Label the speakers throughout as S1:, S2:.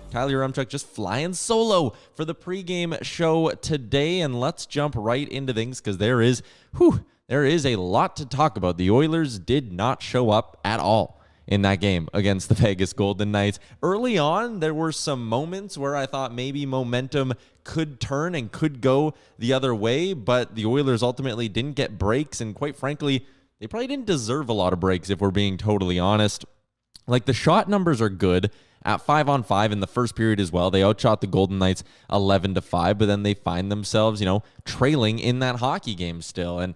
S1: Tyler Yaremchuk just flying solo for the pregame show today, and let's jump right into things because there is a lot to talk about. The Oilers did not show up at all in that game against the Vegas Golden Knights. Early on, there were some moments where I thought maybe momentum could turn and could go the other way, but the Oilers ultimately didn't get breaks, and quite frankly, they probably didn't deserve a lot of breaks if we're being totally honest. Like, the shot numbers are good at 5-on-5 in the first period as well. They outshot the Golden Knights 11-5, but then they find themselves, trailing in that hockey game still. And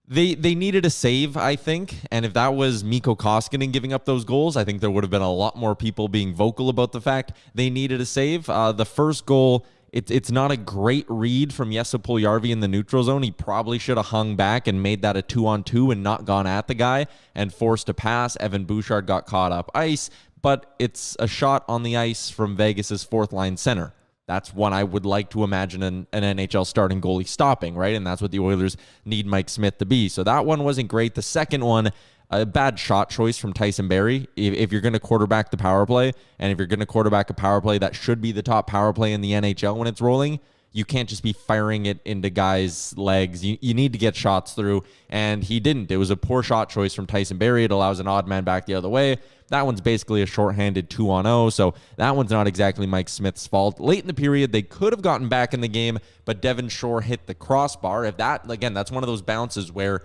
S1: they needed a save, I think. And if that was Mikko Koskinen giving up those goals, I think there would have been a lot more people being vocal about the fact they needed a save. The first goal, it's not a great read from Jesse Puljujärvi in the neutral zone. He probably should have hung back and made that a 2-on-2 and not gone at the guy and forced a pass. Evan Bouchard got caught up ice, but it's a shot on the ice from Vegas's fourth-line center. That's one I would like to imagine an NHL starting goalie stopping, right? And that's what the Oilers need Mike Smith to be. So that one wasn't great. The second one, a bad shot choice from Tyson Barrie. If you're going to quarterback the power play, and if you're going to quarterback a power play that should be the top power play in the NHL when it's rolling, you can't just be firing it into guys' legs. You need to get shots through, and he didn't. It was a poor shot choice from Tyson Barrie. It allows an odd man back the other way. That one's basically a shorthanded 2-on-0, so that one's not exactly Mike Smith's fault. Late in the period, they could have gotten back in the game, but Devon Shore hit the crossbar. That's one of those bounces where,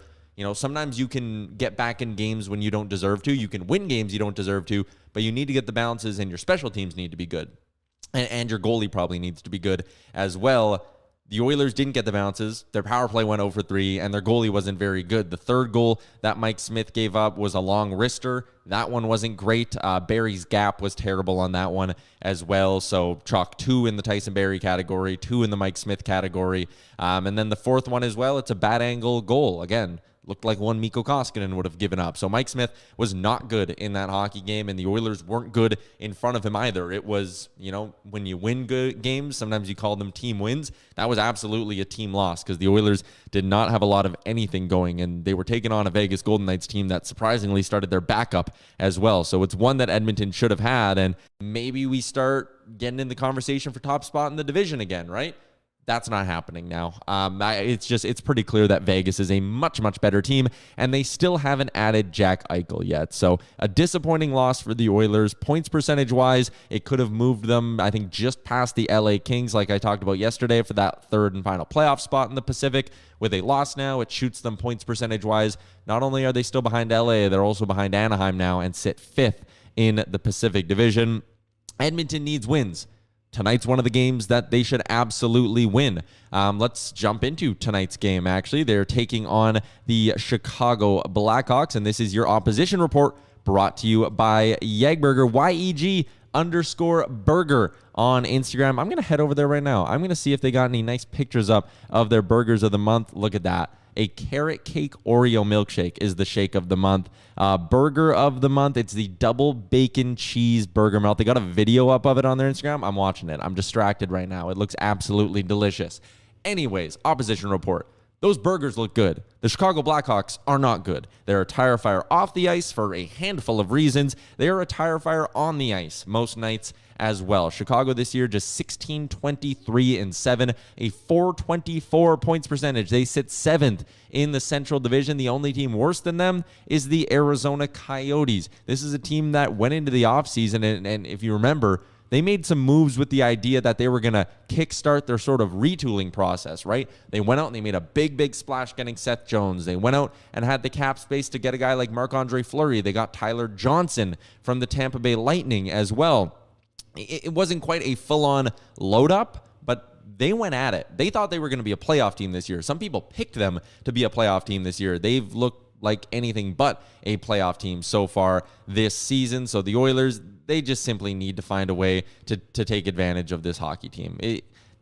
S1: sometimes you can get back in games when you don't deserve to. You can win games you don't deserve to, but you need to get the bounces, and your special teams need to be good. And your goalie probably needs to be good as well. The Oilers didn't get the bounces. Their power play went 0-for-3, and their goalie wasn't very good. The third goal that Mike Smith gave up was a long wrister. That one wasn't great. Barry's gap was terrible on that one as well. So chalk 2 in the Tyson Barrie category, 2 in the Mike Smith category. And then the fourth one as well, it's a bad angle goal. Again, looked like one Mikko Koskinen would have given up. So Mike Smith was not good in that hockey game, and the Oilers weren't good in front of him either. It was, when you win good games, sometimes you call them team wins. That was absolutely a team loss because the Oilers did not have a lot of anything going, and they were taking on a Vegas Golden Knights team that surprisingly started their backup as well. So it's one that Edmonton should have had, and maybe we start getting in the conversation for top spot in the division again, right? That's not happening now. It's pretty clear that Vegas is a much, much better team, and they still haven't added Jack Eichel yet. So a disappointing loss for the Oilers. Points percentage-wise, it could have moved them, I think, just past the LA Kings, like I talked about yesterday, for that third and final playoff spot in the Pacific. With a loss now, it shoots them points percentage-wise. Not only are they still behind LA, they're also behind Anaheim now and sit 5th in the Pacific Division. Edmonton needs wins. Tonight's one of the games that they should absolutely win. Let's jump into tonight's game, actually. They're taking on the Chicago Blackhawks, and this is your opposition report brought to you by Yegburger, YEG_burger on Instagram. I'm going to head over there right now. I'm going to see if they got any nice pictures up of their burgers of the month. Look at that. A carrot cake Oreo milkshake is the shake of the month. Burger of the month, it's the double bacon cheese burger melt. They got a video up of it on their Instagram. I'm watching it. I'm distracted right now. It looks absolutely delicious. Anyways, opposition report. Those burgers look good. The Chicago Blackhawks are not good. They're a tire fire off the ice for a handful of reasons. They are a tire fire on the ice most nights as well. Chicago this year just 16-23-7, a .424 points percentage. They sit 7th in the Central Division. The only team worse than them is the Arizona Coyotes. This is a team that went into the offseason, and if you remember, they made some moves with the idea that they were going to kickstart their sort of retooling process, right? They went out and they made a big splash getting Seth Jones. They went out and had the cap space to get a guy like Marc-Andre Fleury. They got Tyler Johnson from the Tampa Bay Lightning as well. It wasn't quite a full-on load-up, but they went at it. They thought they were going to be a playoff team this year. Some people picked them to be a playoff team this year. They've looked like anything but a playoff team so far this season. So the Oilers, they just simply need to find a way to take advantage of this hockey team.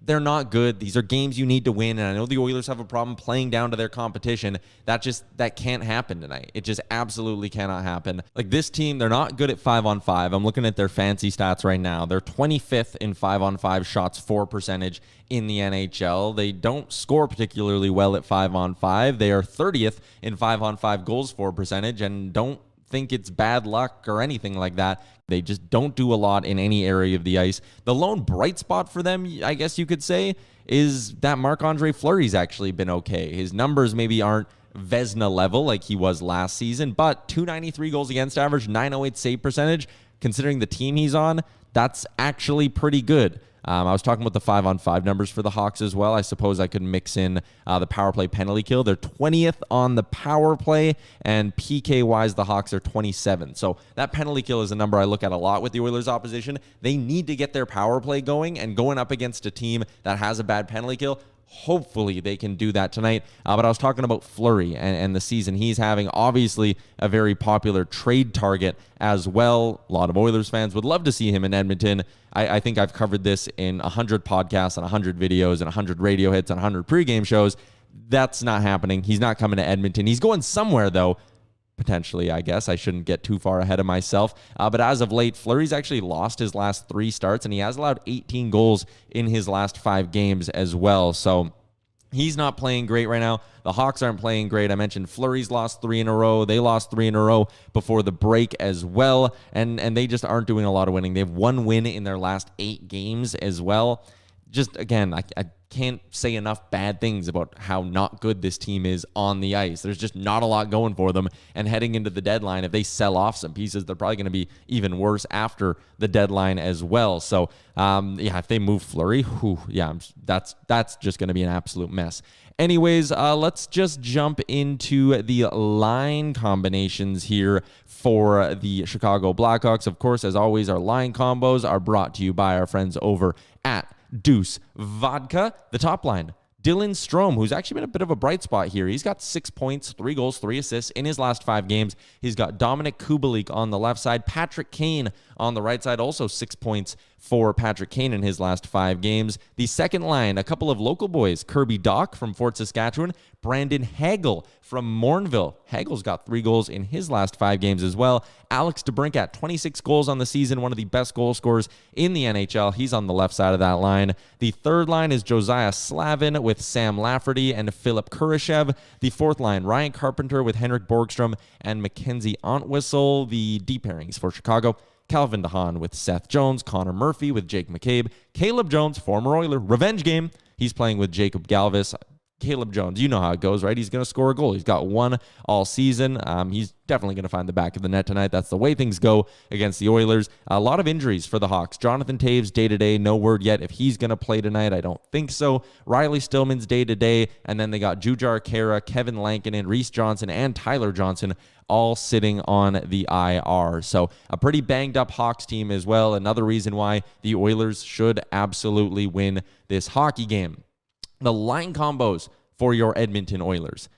S1: They're not good. These are games you need to win, and I know the Oilers have a problem playing down to their competition. That can't happen tonight. It just absolutely cannot happen. Like, this team, they're not good at 5-on-5. I'm looking at their fancy stats right now. They're 25th in 5-on-5 shots for percentage in the NHL. They don't score particularly well at 5-on-5. They are 30th in 5-on-5 goals for percentage and don't think it's bad luck or anything like that. They just don't do a lot in any area of the ice. The lone bright spot for them, I guess you could say, is that Marc-Andre Fleury's actually been okay. His numbers maybe aren't Vezina level like he was last season, but 293 goals against average, 908 save percentage. Considering the team he's on, that's actually pretty good. I was talking about the 5-on-5 numbers for the Hawks as well. I suppose I could mix in the power play penalty kill. They're 20th on the power play, and PK-wise, the Hawks are 27. So that penalty kill is a number I look at a lot with the Oilers opposition. They need to get their power play going, and going up against a team that has a bad penalty kill, hopefully they can do that tonight. But I was talking about Fleury and the season he's having. Obviously, a very popular trade target as well. A lot of Oilers fans would love to see him in Edmonton. I think I've covered this in 100 podcasts and 100 videos and 100 radio hits and 100 pregame shows. That's not happening. He's not coming to Edmonton. He's going somewhere, though. Potentially, I guess. I shouldn't get too far ahead of myself. But as of late, Fleury's actually lost his last 3 starts, and he has allowed 18 goals in his last 5 games as well. So he's not playing great right now. The Hawks aren't playing great. I mentioned Fleury's lost 3 in a row. They lost 3 in a row before the break as well, and they just aren't doing a lot of winning. They have 1 win in their last 8 games as well. Just, again, I can't say enough bad things about how not good this team is on the ice. There's just not a lot going for them. And heading into the deadline, if they sell off some pieces, they're probably going to be even worse after the deadline as well. So, if they move Fleury, that's just going to be an absolute mess. Anyways, let's just jump into the line combinations here for the Chicago Blackhawks. Of course, as always, our line combos are brought to you by our friends over at Deuce Vodka. The top line, Dylan Strome, who's actually been a bit of a bright spot here. He's got 6 points, 3 goals, 3 assists in his last 5 games. He's got Dominic Kubalik on the left side, Patrick Kane on the right side, also 6 points for Patrick Kane in his last 5 games. The second line, a couple of local boys, Kirby Doc from Fort Saskatchewan, Brandon Hagel from Mourneville. Hagel's got 3 goals in his last 5 games as well. Alex DeBrincat, 26 goals on the season, one of the best goal scorers in the NHL. He's on the left side of that line. The third line is Josiah Slavin with Sam Lafferty and Philip Kurashev. The fourth line, Ryan Carpenter with Henrik Borgstrom and Mackenzie Ontwistle. The deep pairings for Chicago, Calvin DeHaan with Seth Jones, Connor Murphy with Jake McCabe, Caleb Jones, former Oiler, revenge game. He's playing with Jacob Galvis. Caleb Jones, you know how it goes, right? He's going to score a goal. He's got 1 all season. He's definitely going to find the back of the net tonight. That's the way things go against the Oilers. A lot of injuries for the Hawks. Jonathan Taves day-to-day. No word yet if he's going to play tonight. I don't think so. Riley Stillman's day-to-day. And then they got Jujar Kara, Kevin Lankinen, Reese Johnson, and Tyler Johnson all sitting on the IR. So a pretty banged-up Hawks team as well. Another reason why the Oilers should absolutely win this hockey game. The line combos for your Edmonton Oilers.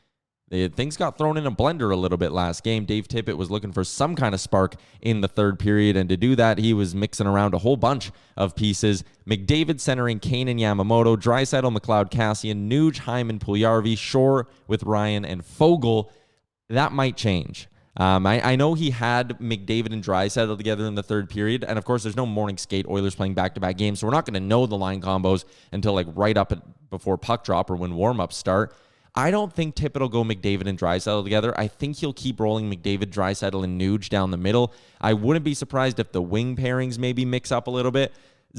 S1: Things got thrown in a blender a little bit last game. Dave Tippett was looking for some kind of spark in the third period, and to do that, he was mixing around a whole bunch of pieces. McDavid centering Kane and Yamamoto, Draisaitl, McLeod, Cassian, Nuge, Hyman, Puljujarvi, Shore with Ryan and Fogle. That might change. I know he had McDavid and Draisaitl together in the third period, and of course there's no morning skate, Oilers playing back-to-back games, so we're not going to know the line combos until like right up before puck drop or when warm-ups start. I don't think Tippett will go McDavid and Draisaitl together. I think he'll keep rolling McDavid, Draisaitl, and Nuge down the middle. I wouldn't be surprised if the wing pairings maybe mix up a little bit.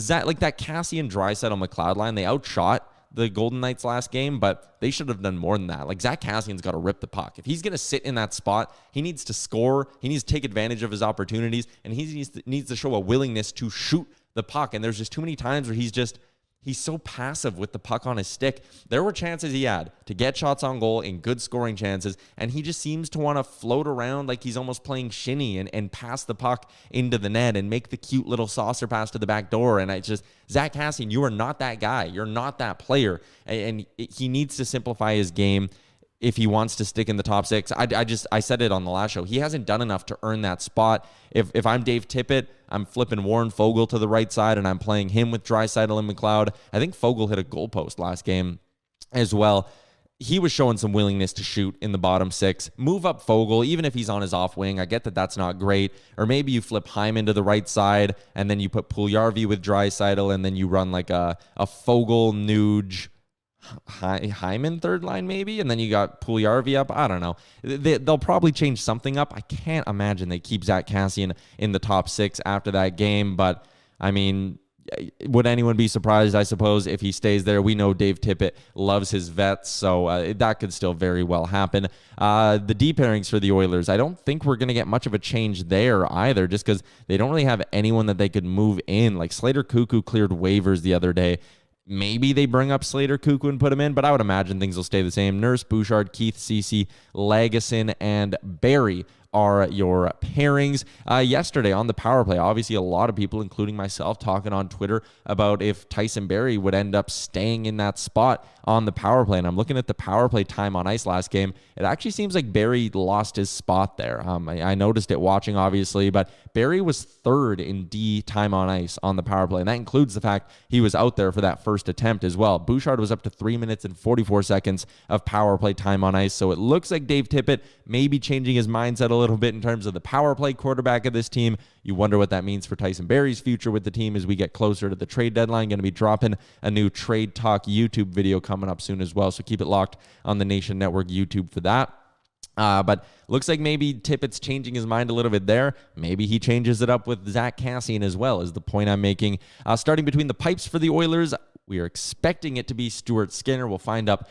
S1: Like that Cassian, Draisaitl, McLeod line, they outshot the Golden Knights last game, but they should have done more than that. Like Zach Cassian's got to rip the puck. If he's going to sit in that spot, he needs to score. He needs to take advantage of his opportunities, and he needs to show a willingness to shoot the puck. And there's just too many times where he's so passive with the puck on his stick. There were chances he had to get shots on goal in good scoring chances, and he just seems to want to float around like he's almost playing shinny and pass the puck into the net and make the cute little saucer pass to the back door. And Zach Cassian, you are not that guy. You're not that player. And he needs to simplify his game if he wants to stick in the top 6. I said it on the last show. He hasn't done enough to earn that spot. If I'm Dave Tippett, I'm flipping Warren Fogle to the right side, and I'm playing him with Draisaitl and McLeod. I think Fogle hit a goalpost last game as well. He was showing some willingness to shoot in the bottom 6. Move up Fogle, even if he's on his off wing. I get that that's not great. Or maybe you flip Hyman to the right side, and then you put Puljujarvi with Draisaitl, and then you run like a Fogle, Nuge, Hyman third line maybe, and then you got Puljujarvi up. I don't know. They'll probably change something up. I can't imagine they keep Zach Kassian in the top 6 after that game, but I mean, would anyone be surprised, I suppose, if he stays there? We know Dave Tippett loves his vets, so that could still very well happen. The D pairings for the Oilers, I don't think we're going to get much of a change there either, just because they don't really have anyone that they could move in. Like Slater Cuckoo cleared waivers the other day. Maybe they bring up Slater Cuckoo and put him in, but I would imagine things will stay the same. Nurse, Bouchard, Keith, Ceci, Lagesson, and Barry are your pairings. Yesterday on the power play, obviously a lot of people, including myself, talking on Twitter about if Tyson Barrie would end up staying in that spot on the power play. And I'm looking at the power play time on ice last game. It actually seems like Barrie lost his spot there. I noticed it watching, obviously, but Barrie was third in D time on ice on the power play. And that includes the fact he was out there for that first attempt as well. Bouchard was up to 3 minutes and 44 seconds of power play time on ice. So it looks like Dave Tippett may be changing his mindset a little bit in terms of the power play quarterback of this team. You wonder what that means for Tyson Barrie's future with the team as we get closer to the trade deadline. Going to be dropping a new Trade Talk YouTube video coming up soon as well. So keep it locked on the Nation Network YouTube for that. But looks like maybe Tippett's changing his mind a little bit there. Maybe he changes it up with Zach Kassian as well, is the point I'm making. Starting between the pipes for the Oilers, we are expecting it to be Stuart Skinner. We'll find out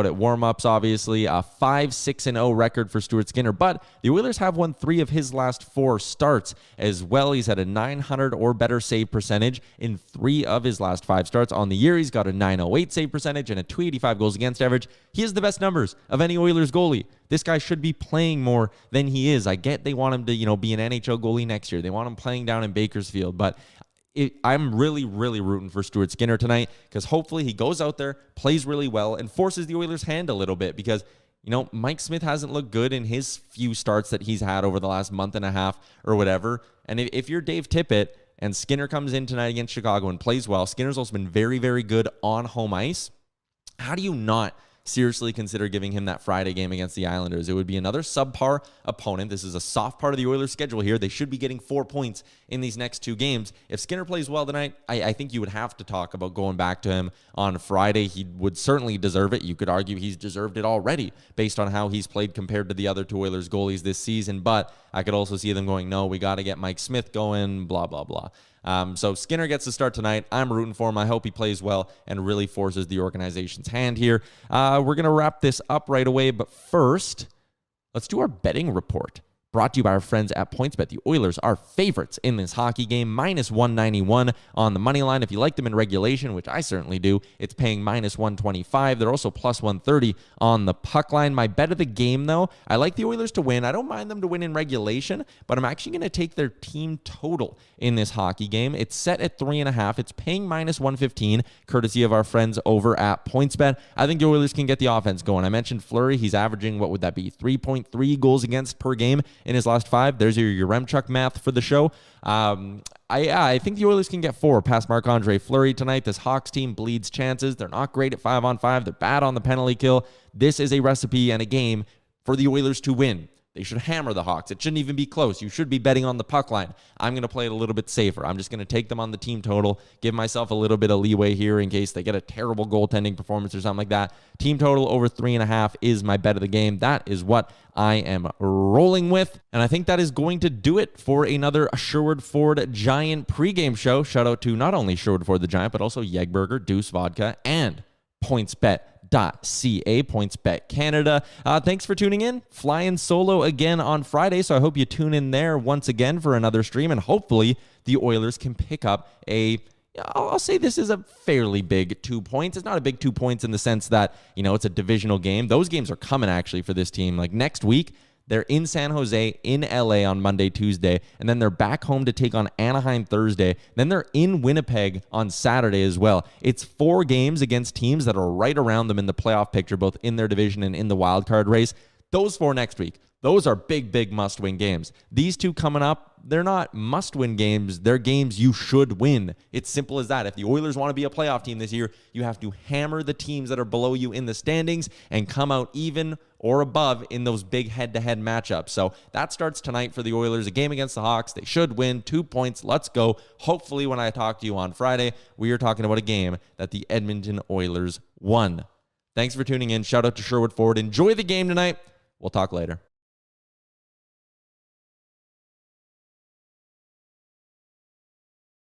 S1: at warm-ups, obviously. A 5-6-0 record for Stuart Skinner, but the Oilers have won 3 of his last 4 starts as well. He's had a 900 or better save percentage in 3 of his last 5 starts. On the year, he's got a 908 save percentage and a 285 goals against average. He has the best numbers of any Oilers goalie. This guy should be playing more than he is. I get they want him to, be an NHL goalie next year. They want him playing down in Bakersfield, but I'm really, really rooting for Stuart Skinner tonight because hopefully he goes out there, plays really well, and forces the Oilers' hand a little bit because, Mike Smith hasn't looked good in his few starts that he's had over the last month and a half or whatever. And if you're Dave Tippett and Skinner comes in tonight against Chicago and plays well, Skinner's also been very, very good on home ice. How do you not seriously consider giving him that Friday game against the Islanders? It would be another subpar opponent. This is a soft part of the Oilers' schedule here. They should be getting 4 points in these next 2 games. If Skinner plays well tonight, I think you would have to talk about going back to him on Friday. He would certainly deserve it. You could argue he's deserved it already based on how he's played compared to the other 2 Oilers goalies this season. But I could also see them going, no, we got to get Mike Smith going, blah, blah, blah. So Skinner gets to start tonight. I'm rooting for him. I hope he plays well and really forces the organization's hand here. We're going to wrap this up right away, but first, let's do our betting report. Brought to you by our friends at PointsBet. The Oilers are favorites in this hockey game, minus 191 on the money line. If you like them in regulation, which I certainly do, it's paying minus 125. They're also plus 130 on the puck line. My bet of the game, though, I like the Oilers to win. I don't mind them to win in regulation, but I'm actually going to take their team total in this hockey game. It's set at 3.5. It's paying minus 115, courtesy of our friends over at PointsBet. I think the Oilers can get the offense going. I mentioned Fleury. He's averaging, what would that be, 3.3 goals against per game in his last 5. There's your Remchuk math for the show. I think the Oilers can get 4 past Marc-Andre Fleury tonight. This Hawks team bleeds chances. They're not great at 5-on-5. They're bad on the penalty kill. This is a recipe and a game for the Oilers to win. They should hammer the Hawks. It shouldn't even be close. You should be betting on the puck line. I'm going to play it a little bit safer. I'm just going to take them on the team total, give myself a little bit of leeway here in case they get a terrible goaltending performance or something like that. Team total over 3.5 is my bet of the game. That is what I am rolling with. And I think that is going to do it for another Sherwood Ford Giant pregame show. Shout out to not only Sherwood Ford the Giant, but also Jägerberger, Deuce Vodka, and PointsBet.ca, PointsBet Canada. Thanks for tuning in. Flying solo again on Friday, so I hope you tune in there once again for another stream, and hopefully the Oilers can pick up I'll say this is a fairly big 2 points. It's not a big 2 points in the sense that, it's a divisional game. Those games are coming actually for this team. Like next week, they're in San Jose, in LA on Monday, Tuesday, and then they're back home to take on Anaheim Thursday. Then they're in Winnipeg on Saturday as well. It's 4 games against teams that are right around them in the playoff picture, both in their division and in the wild card race. Those 4 next week, Those are big, big must-win games. These two coming up, they're not must-win games. They're games you should win. It's simple as that. If the Oilers want to be a playoff team this year, you have to hammer the teams that are below you in the standings and come out even or above in those big head-to-head matchups. So that starts tonight for the Oilers, a game against the Hawks. They should win. 2 points. Let's go. Hopefully, when I talk to you on Friday, we are talking about a game that the Edmonton Oilers won. Thanks for tuning in. Shout out to Sherwood Ford. Enjoy the game tonight. We'll talk later.